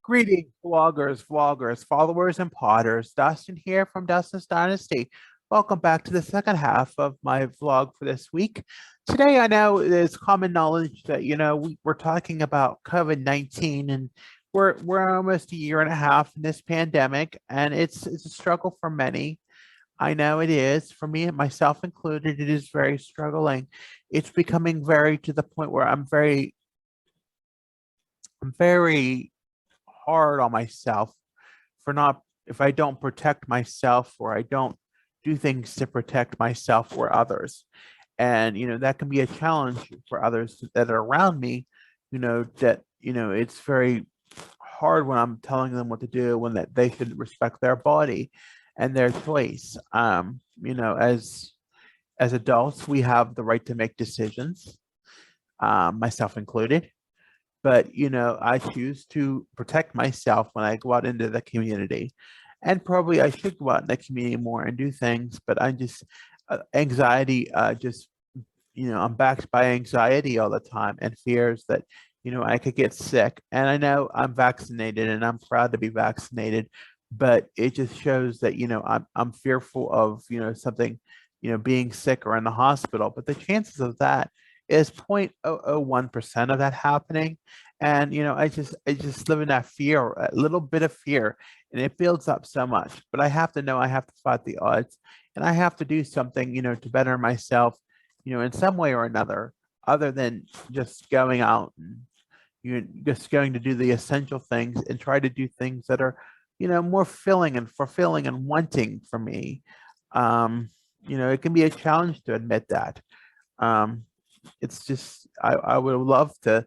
Greetings, vloggers, followers, and potters. Dustin here from Dustin's Dynasty. Welcome back to the second half of my vlog for this week. Today, I know it's common knowledge that we're talking about COVID-19, and we're almost a year and a half in this pandemic, and it's a struggle for many. I know it is for me, myself included. It is very struggling. It's becoming very to the point where I'm very hard on myself for not if I don't protect myself or I don't do things to protect myself or others. And that can be a challenge for others that are around me, that it's very hard when I'm telling them what to do when that they should respect their body and their choice. As adults, we have the right to make decisions, myself included, but I choose to protect myself when I go out into the community, and probably I should go out in the community more and do things, but I just anxiety just I'm backed by anxiety all the time and fears that I could get sick. And I know I'm vaccinated and I'm proud to be vaccinated, but it just shows that I'm fearful of something, being sick or in the hospital, but the chances of that is 0.001% of that happening. And I just live in that fear, a little bit of fear, and it builds up so much. But I have to know I have to fight the odds, and I have to do something, to better myself, in some way or another, other than just going out and just going to do the essential things and try to do things that are, more filling and fulfilling and wanting for me. Um, it can be a challenge to admit that. Um, it's just I would love to,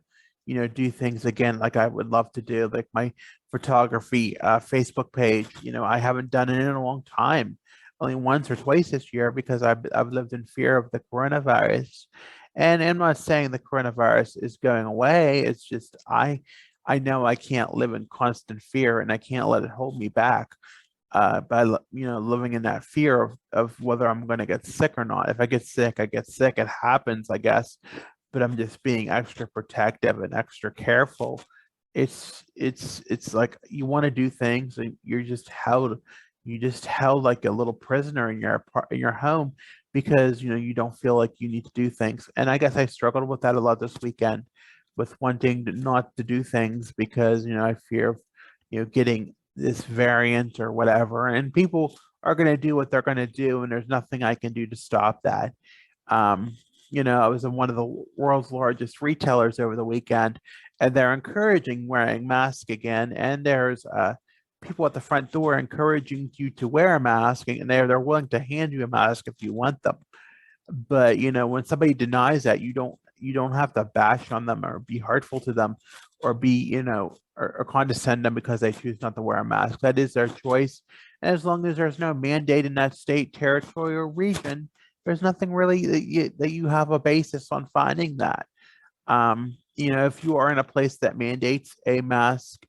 do things again like I would love to do like my photography Facebook page. I haven't done it in a long time, only once or twice this year because I've lived in fear of the coronavirus. And I'm not saying the coronavirus is going away. It's just I know I can't live in constant fear and I can't let it hold me back by living in that fear of whether I'm going to get sick or not. If I get sick, I get sick. It happens, I guess, but I'm just being extra protective and extra careful. It's like you want to do things and you're just held like a little prisoner in your home because you don't feel like you need to do things. And I guess I struggled with that a lot this weekend with wanting not to do things because I fear of getting this variant or whatever, and people are going to do what they're going to do, and there's nothing I can do to stop that. um I was in one of the world's largest retailers over the weekend, and they're encouraging wearing masks again, and there's people at the front door encouraging you to wear a mask, and they're willing to hand you a mask if you want them. But when somebody denies that, you don't have to bash on them or be hurtful to them or be or condescend them because they choose not to wear a mask. That is their choice, and as long as there's no mandate in that state, territory, or region, there's nothing really that you have a basis on finding that. If you are in a place that mandates a mask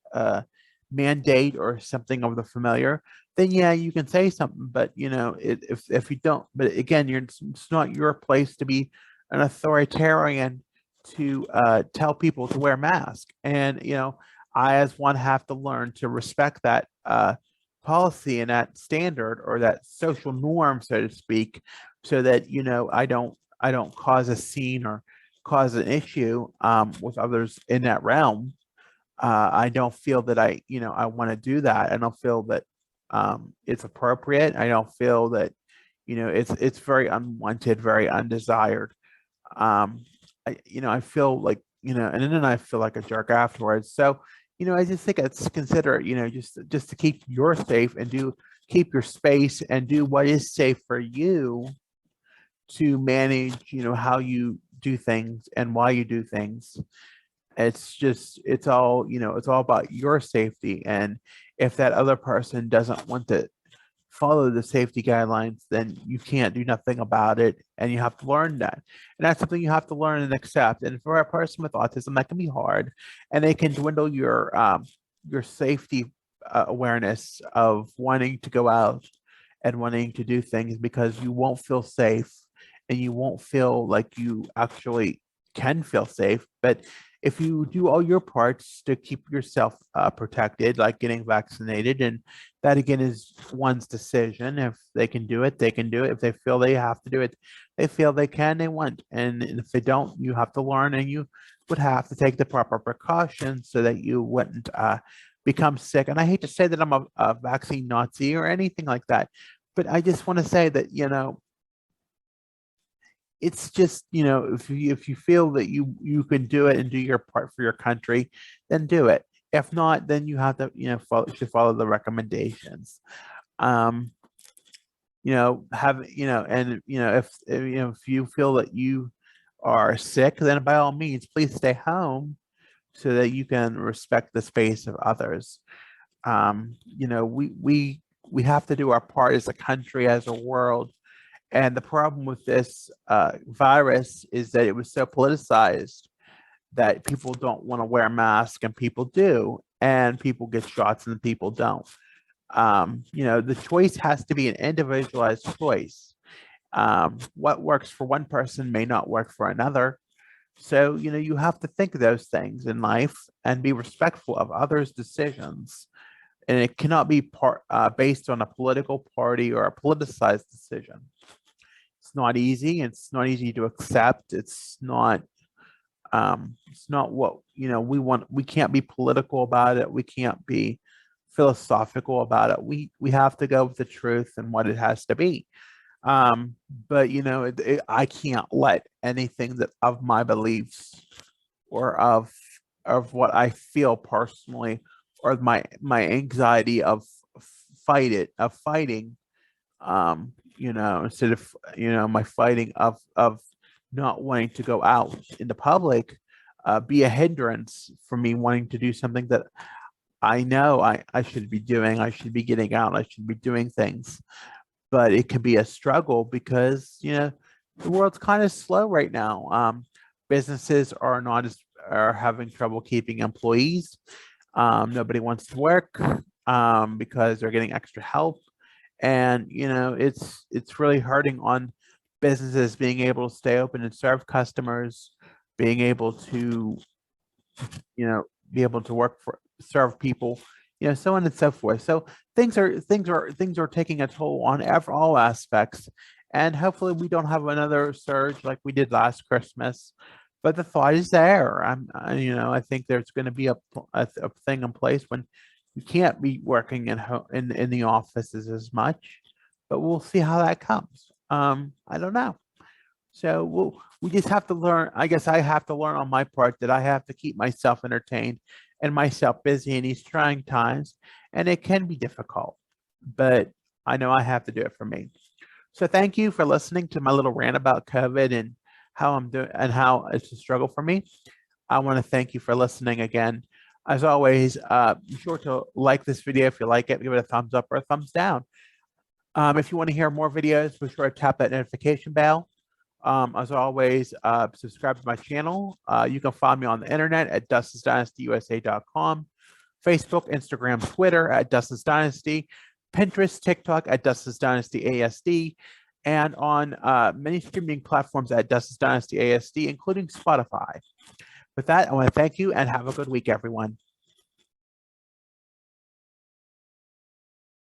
mandate or something of the familiar, then yeah, you can say something. But if you don't, but again, it's not your place to be an authoritarian to tell people to wear masks. And I, as one, have to learn to respect that policy and that standard or that social norm, so to speak, so that I don't cause a scene or cause an issue with others in that realm. I don't feel that I want to do that. I don't feel that it's appropriate. I don't feel that it's very unwanted, very undesired. um I feel like and then I feel like a jerk afterwards. So I just think it's considerate, just to keep your safe and keep your space and do what is safe for you to manage how you do things and why you do things. It's all about your safety. And if that other person doesn't want to follow the safety guidelines, then you can't do nothing about it, and you have to learn that. And that's something you have to learn and accept. And for a person with autism, that can be hard, and they can dwindle your safety awareness of wanting to go out and wanting to do things because you won't feel safe and you won't feel like you actually can feel safe. But if you do all your parts to keep yourself protected, like getting vaccinated, and that again is one's decision. If they can do it, they can do it. If they feel they have to do it, they feel they can, they want. And if they don't, you have to learn, and you would have to take the proper precautions so that you wouldn't become sick. And I hate to say that I'm a vaccine Nazi or anything like that, but I just want to say that, it's just, if you feel that you can do it and do your part for your country, then do it. If not, then you have to, should follow the recommendations. Um, have, and if you feel that you are sick, then by all means, please stay home so that you can respect the space of others. We have to do our part as a country, as a world. And the problem with this virus is that it was so politicized that people don't want to wear a mask, and people do, and people get shots and people don't. The choice has to be an individualized choice. What works for one person may not work for another. So, you have to think of those things in life and be respectful of others' decisions. And it cannot be based on a political party or a politicized decision. It's not easy. It's not easy to accept. It's not what we want. We can't be political about it. We can't be philosophical about it. We have to go with the truth and what it has to be. But I can't let anything that of my beliefs or of what I feel personally, or my anxiety of fighting, instead of my fighting of not wanting to go out in the public, be a hindrance for me wanting to do something that I know I should be doing. I should be getting out. I should be doing things. But it can be a struggle because the world's kind of slow right now. Businesses are having trouble keeping employees. Nobody wants to work because they're getting extra help, and it's really hurting on businesses being able to stay open and serve customers, being able to be able to serve people, so on and so forth. So things are taking a toll on all aspects, and hopefully we don't have another surge like we did last Christmas. But the thought is there. I think there's going to be a thing in place when you can't be working in the offices as much, but we'll see how that comes. I don't know. So we just have to learn. I guess I have to learn on my part that I have to keep myself entertained and myself busy in these trying times, and it can be difficult, but I know I have to do it for me. So thank you for listening to my little rant about COVID and how I'm doing and how it's a struggle for me. I want to thank you for listening again. As always, be sure to like this video if you like it, give it a thumbs up or a thumbs down. If you want to hear more videos, be sure to tap that notification bell. As always, subscribe to my channel. You can find me on the internet at dustinsdynastyusa.com, Facebook, Instagram, Twitter at Dustin's Dynasty, Pinterest, TikTok at Dustin's Dynasty ASD, and on many streaming platforms at Dustin's Dynasty ASD, including Spotify. With that, I want to thank you and have a good week, everyone.